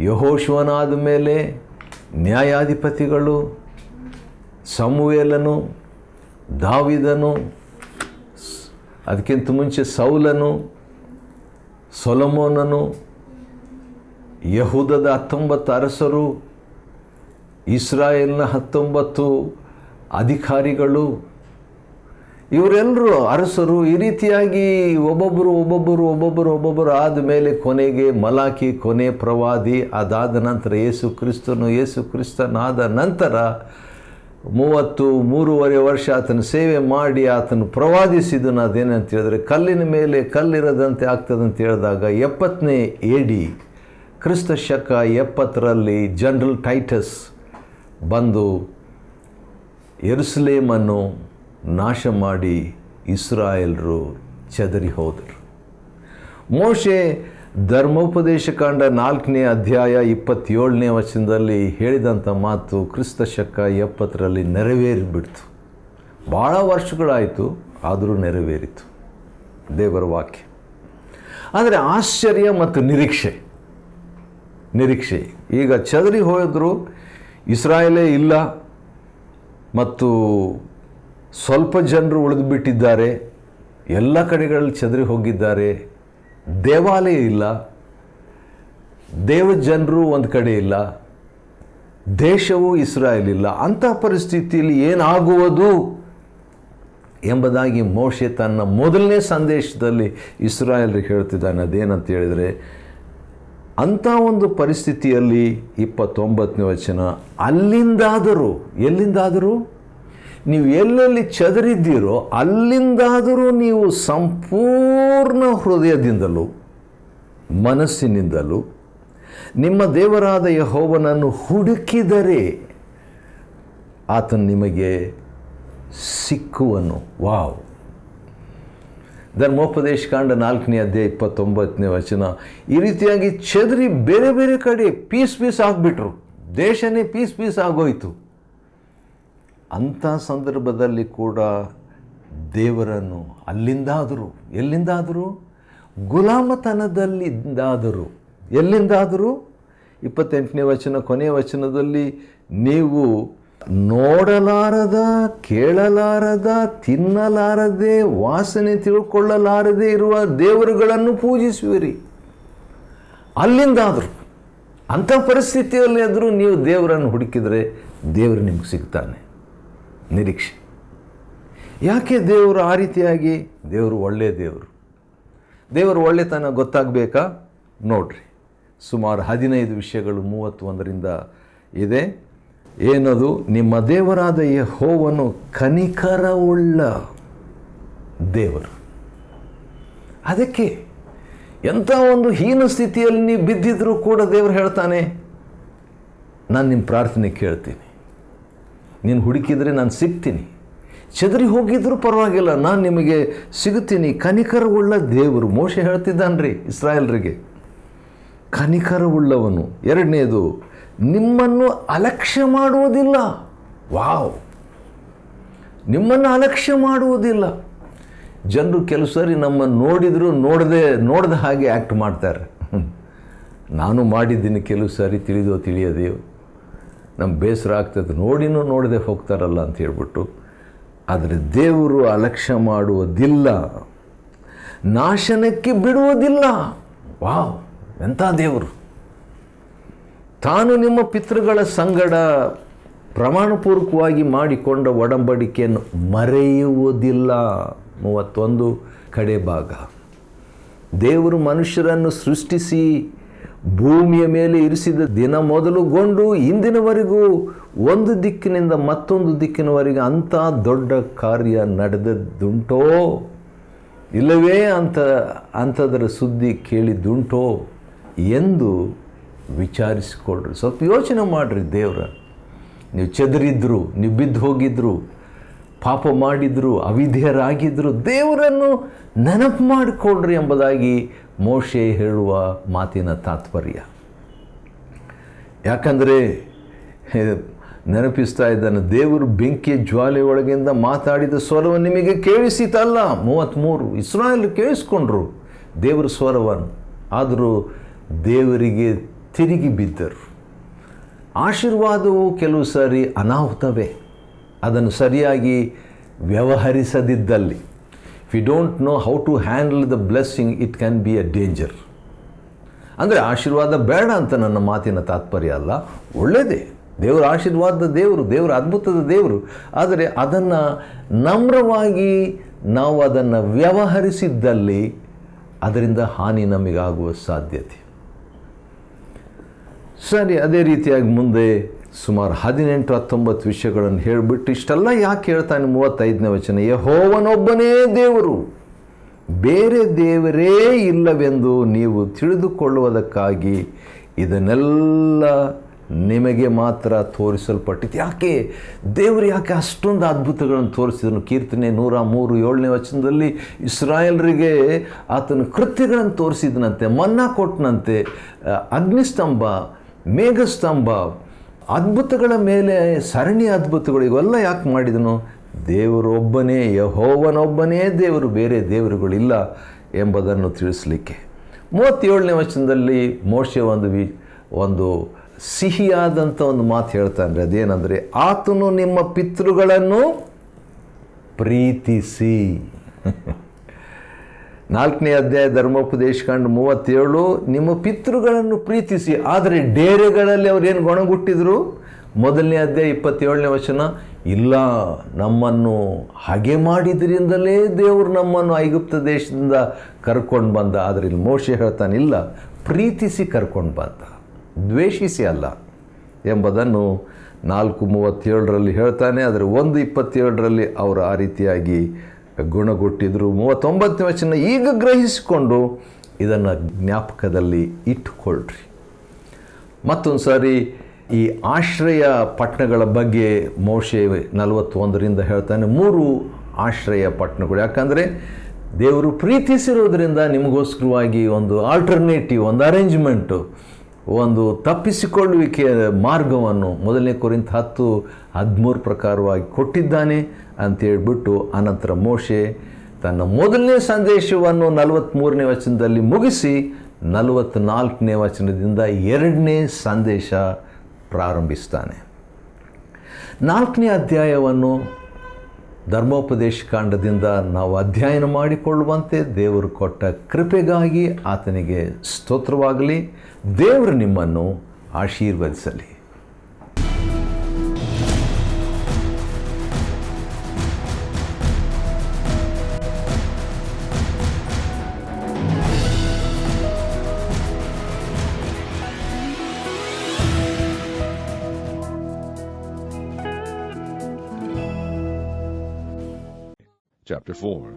ಯೆಹೋಶುವನಾದ ಮೇಲೆ ನ್ಯಾಯಾಧಿಪತಿಗಳು, ಸಮುವೇಲನು, ದಾವಿದನು, ಅದಕ್ಕಿಂತ ಮುಂಚೆ ಸೌಲನು, ಸೊಲೊಮೋನನು, ಯಹೂದದ 19 ಅರಸರು, ಇಸ್ರಾಯೇಲ್ನ 19 ಅಧಿಕಾರಿಗಳು, ಇವರೆಲ್ಲರೂ ಅರಸರು. ಈ ರೀತಿಯಾಗಿ ಒಬ್ಬೊಬ್ಬರು ಆದಮೇಲೆ ಕೊನೆಗೆ ಮಲಾಕಿ ಕೊನೆ ಪ್ರವಾದಿ. ಅದಾದ ನಂತರ ಯೇಸು ಕ್ರಿಸ್ತನಾದ ನಂತರ 33 ವರ್ಷ ಆತನ ಸೇವೆ ಮಾಡಿ ಆತನು ಪ್ರವಾದಿಸಿದನು. ಅದೇನಂತ ಹೇಳಿದ್ರೆ, ಕಲ್ಲಿನ ಮೇಲೆ ಕಲ್ಲಿರದಂತೆ ಆಗ್ತದಂತ ಹೇಳಿದಾಗ 70ನೇ AD ಕ್ರಿಸ್ತ ಶಕ 70ರಲ್ಲಿ ಜನರಲ್ ಟೈಟಸ್ ಬಂದು ಯೆರೂಸಲೇಮನ್ನು ನಾಶ ಮಾಡಿ ಇಸ್ರಾಯೇಲರು ಚದರಿ ಹೋದರು. ಮೋಶೆ ಧರ್ಮೋಪದೇಶ ಕಾಂಡ 4ನೇ ಅಧ್ಯಾಯ 27ನೇ ವಚನದಲ್ಲಿ ಹೇಳಿದಂಥ ಮಾತು ಕ್ರಿಸ್ತ ಶಕ 70ರಲ್ಲಿ ನೆರವೇರಿಬಿಡ್ತು. ಭಾಳ ವರ್ಷಗಳಾಯಿತು, ಆದರೂ ನೆರವೇರಿತು ದೇವರ ವಾಕ್ಯ. ಆದರೆ ಆಶ್ಚರ್ಯ ಮತ್ತು ನಿರೀಕ್ಷೆ ಈಗ ಚದರಿ ಹೋದರು, ಇಸ್ರಾಯೇಲೇ ಇಲ್ಲ, ಮತ್ತು ಸ್ವಲ್ಪ ಜನರು ಉಳಿದು ಬಿಟ್ಟಿದ್ದಾರೆ. ಎಲ್ಲ ಕಡೆಗಳಲ್ಲಿ ಚದರಿ ಹೋಗಿದ್ದಾರೆ. ದೇವಾಲಯ ಇಲ್ಲ, ದೇವಜನರು ಒಂದು ಕಡೆ ಇಲ್ಲ, ದೇಶವೂ ಇಸ್ರಾಯೇಲ್ ಇಲ್ಲ. ಅಂಥ ಪರಿಸ್ಥಿತಿಯಲ್ಲಿ ಏನಾಗುವುದು ಎಂಬುದಾಗಿ ಮೋಶೆ ತನ್ನ ಮೊದಲನೇ ಸಂದೇಶದಲ್ಲಿ ಇಸ್ರಾಯೇಲರಿಗೆ ಹೇಳ್ತಿದ್ದಾನೆ. ಅದೇನಂತ ಹೇಳಿದರೆ, ಅಂಥ ಒಂದು ಪರಿಸ್ಥಿತಿಯಲ್ಲಿ 29ನೇ ವಚನ, ಎಲ್ಲಿಂದಾದರೂ ನೀವು ಎಲ್ಲೆಲ್ಲಿ ಚದರಿದ್ದೀರೋ ಅಲ್ಲಿಂದಾದರೂ ನೀವು ಸಂಪೂರ್ಣ ಹೃದಯದಿಂದಲೂ ಮನಸ್ಸಿನಿಂದಲೂ ನಿಮ್ಮ ದೇವರಾದ ಯೆಹೋವನನ್ನು ಹುಡುಕಿದರೆ ಆತನು ನಿಮಗೆ ಸಿಕ್ಕುವನು. ವಾವ್! ಧರ್ಮೋಪದೇಶ ಕಾಂಡ 4ನೇ ಅಧ್ಯಾಯ 29ನೇ ವಚನ. ಈ ರೀತಿಯಾಗಿ ಚದರಿ ಬೇರೆ ಬೇರೆ ಕಡೆ ಪೀಸ್ ಆಗಿಬಿಟ್ರು. ದೇಶನೇ ಪೀಸ್ ಆಗೋಯಿತು. ಅಂಥ ಸಂದರ್ಭದಲ್ಲಿ ಕೂಡ ದೇವರನ್ನು ಎಲ್ಲಿಂದಾದರೂ ಗುಲಾಮತನದಲ್ಲಿಂದಾದರೂ ಎಲ್ಲಿಂದಾದರೂ 28ನೇ ವಚನ ಕೊನೆಯ ವಚನದಲ್ಲಿ ನೀವು ನೋಡಲಾರದ, ಕೇಳಲಾರದ, ತಿನ್ನಲಾರದೆ, ವಾಸನೆ ತಿಳ್ಕೊಳ್ಳಲಾರದೆ ಇರುವ ದೇವರುಗಳನ್ನು ಪೂಜಿಸುವಿರಿ. ಅಲ್ಲಿಂದಾದರೂ ಅಂಥ ಪರಿಸ್ಥಿತಿಯಲ್ಲಿ ಆದರೂ ನೀವು ದೇವರನ್ನು ಹುಡುಕಿದರೆ ದೇವರು ನಿಮ್ಗೆ ಸಿಗ್ತಾನೆ. ನಿರೀಕ್ಷೆ. ಯಾಕೆ ದೇವರು ಆ ರೀತಿಯಾಗಿ? ದೇವರು ಒಳ್ಳೆಯ ದೇವರು ಒಳ್ಳೆತನ ಗೊತ್ತಾಗಬೇಕಾ? ನೋಡ್ರಿ, ಸುಮಾರು 15 ವಿಷಯಗಳು 31ರಿಂದ ಇದೆ. ಏನದು? ನಿಮ್ಮ ದೇವರಾದ ಯೆಹೋವನು ಕನಿಕರವುಳ್ಳ ದೇವರು. ಅದಕ್ಕೆ ಎಂಥ ಒಂದು ಹೀನ ಸ್ಥಿತಿಯಲ್ಲಿ ನೀವು ಬಿದ್ದಿದ್ರೂ ಕೂಡ ದೇವರು ಹೇಳ್ತಾನೆ, ನಾನು ನಿಮ್ಮ ಪ್ರಾರ್ಥನೆ ಕೇಳ್ತೀನಿ, ನೀನು ಹುಡುಕಿದರೆ ನಾನು ಸಿಗ್ತೀನಿ, ಚದರಿ ಹೋಗಿದ್ರೂ ಪರವಾಗಿಲ್ಲ, ನಾನು ನಿಮಗೆ ಸಿಗುತ್ತೀನಿ. ಕನಿಕರವುಳ್ಳ ದೇವರು. ಮೋಶೆ ಹೇಳ್ತಿದ್ದಾನ್ರಿ ಇಸ್ರಾಯೇಲರಿಗೆ, ಕನಿಕರವುಳ್ಳವನು. ಎರಡನೇದು, ನಿಮ್ಮನ್ನು ಅಲಕ್ಷ್ಯ ಮಾಡುವುದಿಲ್ಲ. ವಾವ್! ನಿಮ್ಮನ್ನು ಅಲಕ್ಷ್ಯ ಮಾಡುವುದಿಲ್ಲ. ಜನರು ಕೆಲವು ಸರಿ ನಮ್ಮನ್ನು ನೋಡಿದರೂ ನೋಡದ ಹಾಗೆ ಆ್ಯಕ್ಟ್ ಮಾಡ್ತಾರೆ. ನಾನು ಮಾಡಿದ್ದೀನಿ ಕೆಲವು ಸಾರಿ, ತಿಳಿಯೋದೇವು ನಮ್ಗೆ ಬೇಸರ ಆಗ್ತದೆ, ನೋಡದೆ ಹೋಗ್ತಾರಲ್ಲ ಅಂತ ಹೇಳ್ಬಿಟ್ಟು. ಆದರೆ ದೇವರು ಅಲಕ್ಷ್ಯ ಮಾಡುವುದಿಲ್ಲ, ನಾಶನಕ್ಕೆ ಬಿಡುವುದಿಲ್ಲ. ವಾವ್! ಎಂಥ ದೇವರು! ತಾನು ನಿಮ್ಮ ಪಿತೃಗಳ ಸಂಗಡ ಪ್ರಮಾಣಪೂರ್ವಕವಾಗಿ ಮಾಡಿಕೊಂಡ ಒಡಂಬಡಿಕೆಯನ್ನು ಮರೆಯುವುದಿಲ್ಲ. 31 ಕಡೆ ಭಾಗ. ದೇವರು ಮನುಷ್ಯರನ್ನು ಸೃಷ್ಟಿಸಿ ಭೂಮಿಯ ಮೇಲೆ ಇರಿಸಿದ ದಿನ ಮೊದಲುಗೊಂಡು ಇಂದಿನವರೆಗೂ ಒಂದು ದಿಕ್ಕಿನಿಂದ ಮತ್ತೊಂದು ದಿಕ್ಕಿನವರೆಗೆ ಅಂಥ ದೊಡ್ಡ ಕಾರ್ಯ ನಡೆದದ್ದುಂಟೋ, ಇಲ್ಲವೇ ಅಂಥದರ ಸುದ್ದಿ ಕೇಳಿದ್ದುಂಟೋ ಎಂದು ವಿಚಾರಿಸಿಕೊಳ್ಳ್ರಿ. ಸ್ವಲ್ಪ ಯೋಚನೆ ಮಾಡಿರಿ. ದೇವರ ನೀವು ಚದರಿದ್ರು, ನೀವು ಬಿದ್ದು ಹೋಗಿದ್ರು, ಪಾಪ ಮಾಡಿದ್ರು, ಅವಿಧೇಯರಾಗಿದ್ದರು, ದೇವರನ್ನು ನೆನಪು ಮಾಡಿಕೊಳ್ಳ್ರಿ ಎಂಬುದಾಗಿ ಮೋಶೆ ಹೇಳುವ ಮಾತಿನ ತಾತ್ಪರ್ಯ. ಯಾಕಂದರೆ ನೆನಪಿಸ್ತಾ ಇದ್ದಾನೆ, ದೇವರು ಬೆಂಕಿಯ ಜ್ವಾಲೆ ಒಳಗಿಂದ ಮಾತಾಡಿದ ಸ್ವರವನ್ನು ನಿಮಗೆ ಕೇಳಿಸಿತಲ್ಲ. 33 ಇಸ್ರಾಯೇಲ್ ಕೇಳಿಸ್ಕೊಂಡ್ರು ದೇವರ ಸ್ವರವನ್ನು, ಆದರೂ ದೇವರಿಗೆ ತಿರುಗಿ ಬಿದ್ದರು. ಆಶೀರ್ವಾದವು ಕೆಲವು ಸಾರಿ ಅನಾಹುತವೇ, ಅದನ್ನು ಸರಿಯಾಗಿ ವ್ಯವಹರಿಸದಿದ್ದಲ್ಲಿ. If you don't know how to handle the blessing, it can be a danger. ಅಂದರೆ ಆಶೀರ್ವಾದ ಬೇಡ ಅಂತ ನನ್ನ ಮಾತಿನ ತಾತ್ಪರ್ಯ ಅಲ್ಲ, ಒಳ್ಳೆಯದೇ. ದೇವರು ಆಶೀರ್ವಾದದ ದೇವರು ಅದ್ಭುತದ ದೇವರು. ಆದರೆ ಅದನ್ನು ನಮ್ರವಾಗಿ ನಾವು ಅದನ್ನು ವ್ಯವಹರಿಸಿದ್ದಲ್ಲಿ ಅದರಿಂದ ಹಾನಿ ನಮಗಾಗುವ ಸಾಧ್ಯತೆ. ಸರಿ, ಅದೇ ರೀತಿಯಾಗಿ ಮುಂದೆ ಸುಮಾರು 18-19 ವಿಷಯಗಳನ್ನು ಹೇಳಿಬಿಟ್ಟು ಇಷ್ಟೆಲ್ಲ ಯಾಕೆ ಹೇಳ್ತಾನೆ? 35ನೇ ವಚನ, ಯೆಹೋವನೊಬ್ಬನೇ ದೇವರು, ಬೇರೆ ದೇವರೇ ಇಲ್ಲವೆಂದು ನೀವು ತಿಳಿದುಕೊಳ್ಳುವುದಕ್ಕಾಗಿ ಇದನ್ನೆಲ್ಲ ನಿಮಗೆ ಮಾತ್ರ ತೋರಿಸಲ್ಪಟ್ಟಿತ್ತು. ಯಾಕೆ ದೇವರು ಅಷ್ಟೊಂದು ಅದ್ಭುತಗಳನ್ನು ತೋರಿಸಿದನು? ಕೀರ್ತನೆ 103 7ನೇ ವಚನದಲ್ಲಿ ಇಸ್ರಾಯೇಲರಿಗೆ ಆತನ ಕೃತ್ಯಗಳನ್ನು ತೋರಿಸಿದನಂತೆ, ಮನ್ನಾ ಕೊಟ್ಟನಂತೆ, ಅಗ್ನಿಸ್ತಂಭ, ಮೇಘಸ್ತಂಭ, ಅದ್ಭುತಗಳ ಮೇಲೆ ಸರಣಿ ಅದ್ಭುತಗಳು. ಇವೆಲ್ಲ ಯಾಕೆ ಮಾಡಿದನು? ದೇವರೊಬ್ಬನೇ, ಯೆಹೋವನೊಬ್ಬನೇ ದೇವರು, ಬೇರೆ ದೇವರುಗಳಿಲ್ಲ ಎಂಬುದನ್ನು ತಿಳಿಸಲಿಕ್ಕೆ. 37ನೇ ವಚನದಲ್ಲಿ ಮೋಶೆ ಒಂದು ಸಿಹಿಯಾದಂಥ ಒಂದು ಮಾತು ಹೇಳ್ತಾನೆ. ಅದೇನೆಂದರೆ, ಆತನು ನಿಮ್ಮ ಪಿತೃಗಳನ್ನು ಪ್ರೀತಿಸಿ. 4ನೇ ಅಧ್ಯಾಯ ಧರ್ಮೋಪದೇಶಕಾಂಡ 37, ನಿಮ್ಮ ಪಿತೃಗಳನ್ನು ಪ್ರೀತಿಸಿ. ಆದರೆ ಡೇರೆಗಳಲ್ಲಿ ಅವ್ರೇನು ಗೊಣಗುಟ್ಟಿದ್ರು? 1ನೇ ಅಧ್ಯಾಯ 27ನೇ ವಚನ, ಇಲ್ಲ, ನಮ್ಮನ್ನು ಹಾಗೆ ಮಾಡಿದ್ರಿಂದಲೇ ದೇವರು ನಮ್ಮನ್ನು ಐಗುಪ್ತ ದೇಶದಿಂದ ಕರ್ಕೊಂಡು ಬಂದ. ಆದರೆ ಇಲ್ಲಿ ಮೋಶೆ ಹೇಳ್ತಾನೆ, ಇಲ್ಲ, ಪ್ರೀತಿಸಿ ಕರ್ಕೊಂಡು ಬಂದ, ದ್ವೇಷಿಸಿ ಅಲ್ಲ ಎಂಬುದನ್ನು 4:37 ಹೇಳ್ತಾನೆ. ಆದರೆ 1:27 ಅವರು ಆ ರೀತಿಯಾಗಿ ಗುಣಗೊಟ್ಟಿದ್ರು. 39ನೇ ವಚನ, ಈಗ ಗ್ರಹಿಸಿಕೊಂಡು ಇದನ್ನು ಜ್ಞಾಪಕದಲ್ಲಿ ಇಟ್ಟುಕೊಳ್ಳ್ರಿ. ಮತ್ತೊಂದು ಸಾರಿ ಈ ಆಶ್ರಯ ಪಟ್ಟಣಗಳ ಬಗ್ಗೆ ಮೋಶೆ 41ರಿಂದ ಹೇಳ್ತಾನೆ. 3 ಆಶ್ರಯ ಪಟ್ಟಣಗಳು. ಯಾಕಂದರೆ ದೇವರು ಪ್ರೀತಿಸಿರೋದ್ರಿಂದ ನಿಮಗೋಸ್ಕರವಾಗಿ ಒಂದು ಆಲ್ಟರ್ನೇಟಿವ್, ಒಂದು ಅರೇಂಜ್ಮೆಂಟು, ಒಂದು ತಪ್ಪಿಸಿಕೊಳ್ಳುವಿಕೆಯ ಮಾರ್ಗವನ್ನು 1 ಕೊರಿಂಥ 10:13 ಪ್ರಕಾರವಾಗಿ ಕೊಟ್ಟಿದ್ದಾನೆ ಅಂತೇಳ್ಬಿಟ್ಟು ಅನಂತರ ಮೋಶೆ ತನ್ನ ಮೊದಲನೇ ಸಂದೇಶವನ್ನು 43ನೇ ವಚನದಲ್ಲಿ ಮುಗಿಸಿ 44ನೇ ವಚನದಿಂದ 2ನೇ ಸಂದೇಶ ಪ್ರಾರಂಭಿಸ್ತಾನೆ. 4ನೇ ಅಧ್ಯಾಯವನ್ನು ಧರ್ಮೋಪದೇಶ ಕಾಂಡದಿಂದ ನಾವು ಅಧ್ಯಯನ ಮಾಡಿಕೊಳ್ಳುವಂತೆ ದೇವರು ಕೊಟ್ಟ ಕೃಪೆಗಾಗಿ ಆತನಿಗೆ ಸ್ತೋತ್ರವಾಗಲಿ. ದೇವರು ನಿಮ್ಮನ್ನು ಆಶೀರ್ವದಿಸಲಿ. Chapter 4.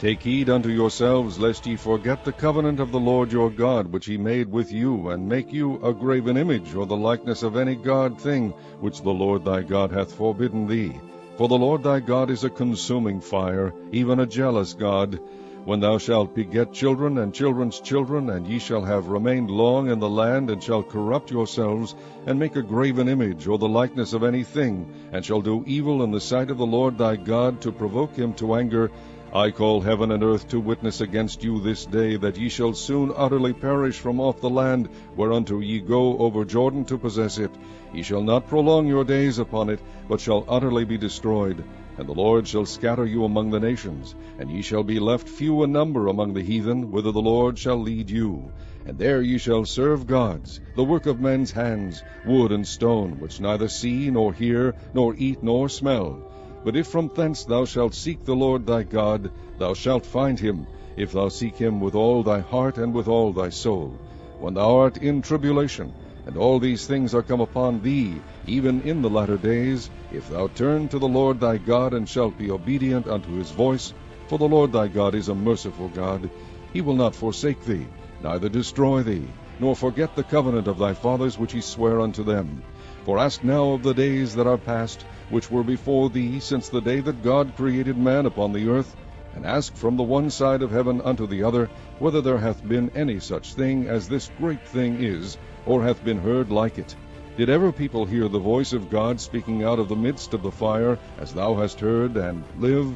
Take heed unto yourselves, lest ye forget the covenant of the Lord your God, which he made with you, and make you a graven image, or the likeness of any god thing, which the Lord thy God hath forbidden thee. For the Lord thy God is a consuming fire, even a jealous God. When thou shalt beget children and children's children, and ye shall have remained long in the land, and shall corrupt yourselves, and make a graven image, or the likeness of any thing, and shall do evil in the sight of the Lord thy God, to provoke him to anger, I call heaven and earth to witness against you this day, that ye shall soon utterly perish from off the land, whereunto ye go over Jordan to possess it. Ye shall not prolong your days upon it, but shall utterly be destroyed. And the Lord shall scatter you among the nations, and ye shall be left few in number among the heathen, whither the Lord shall lead you. And there ye shall serve gods, the work of men's hands, wood and stone, which neither see, nor hear, nor eat, nor smell. But if from thence thou shalt seek the Lord thy God, thou shalt find him, if thou seek him with all thy heart and with all thy soul. When thou art in tribulation, and all these things are come upon thee, even in the latter days, if thou turn to the Lord thy God, and shalt be obedient unto his voice, for the Lord thy God is a merciful God, he will not forsake thee, neither destroy thee, nor forget the covenant of thy fathers which he sware unto them. For ask now of the days that are past, which were before thee, since the day that God created man upon the earth, and ask from the one side of heaven unto the other, whether there hath been any such thing as this great thing is, or hath been heard like it. Did ever people hear the voice of God speaking out of the midst of the fire, as thou hast heard, and live?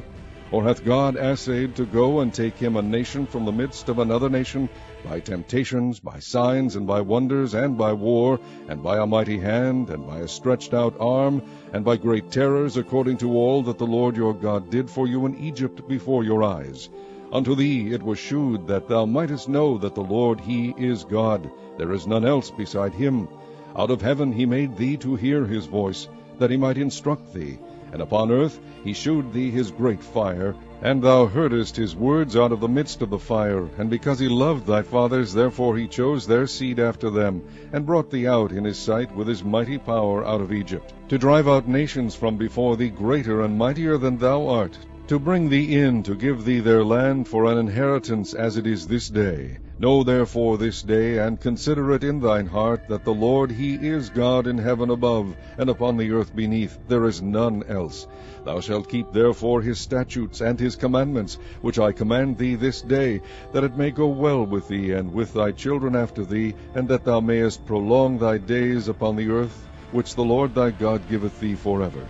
Or hath God assayed to go and take him a nation from the midst of another nation, by temptations, by signs, and by wonders, and by war, and by a mighty hand, and by a stretched out arm, and by great terrors, according to all that the Lord your God did for you in Egypt before your eyes? Unto thee it was shewed that thou mightest know that the Lord he is God, there is none else beside him. Out of heaven he made thee to hear his voice, that he might instruct thee. And upon earth he shewed thee his great fire, and thou heardest his words out of the midst of the fire. And because he loved thy fathers, therefore he chose their seed after them, and brought thee out in his sight with his mighty power out of Egypt, to drive out nations from before thee greater and mightier than thou art, to bring thee in, to give thee their land for an inheritance, as it is this day. Know therefore this day, and consider it in thine heart, that the Lord he is God in heaven above, and upon the earth beneath, there is none else. Thou shalt keep therefore his statutes and his commandments, which I command thee this day, that it may go well with thee, and with thy children after thee, and that thou mayest prolong thy days upon the earth, which the Lord thy God giveth thee forever.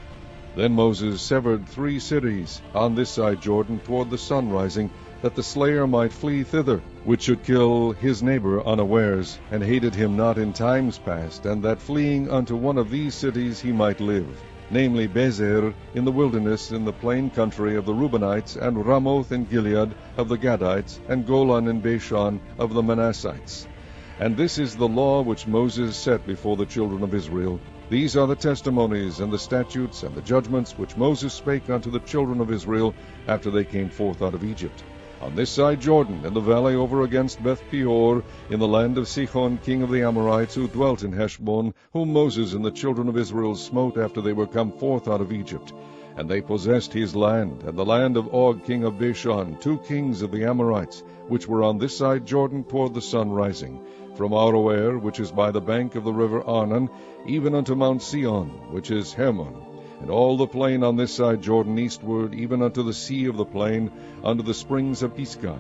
Then Moses severed 3 cities on this side Jordan toward the sun rising, that the slayer might flee thither, which should kill his neighbor unawares, and hated him not in times past, and that fleeing unto one of these cities he might live, namely Bezer in the wilderness in the plain country of the Reubenites, and Ramoth in Gilead of the Gadites, and Golan in Bashan of the Manassites. And this is the law which Moses set before the children of Israel. These are the testimonies and the statutes and the judgments which Moses spake unto the children of Israel after they came forth out of Egypt. On this side Jordan, in the valley over against Beth Peor, in the land of Sihon king of the Amorites, who dwelt in Heshbon, whom Moses and the children of Israel smote after they were come forth out of Egypt. And they possessed his land, and the land of Og king of Bashan, 2 kings of the Amorites, which were on this side Jordan toward the sun rising, from Aroer, which is by the bank of the river Arnon, even unto Mount Sion, which is Hermon, and all the plain on this side Jordan eastward, even unto the sea of the plain, unto the springs of Pisgah,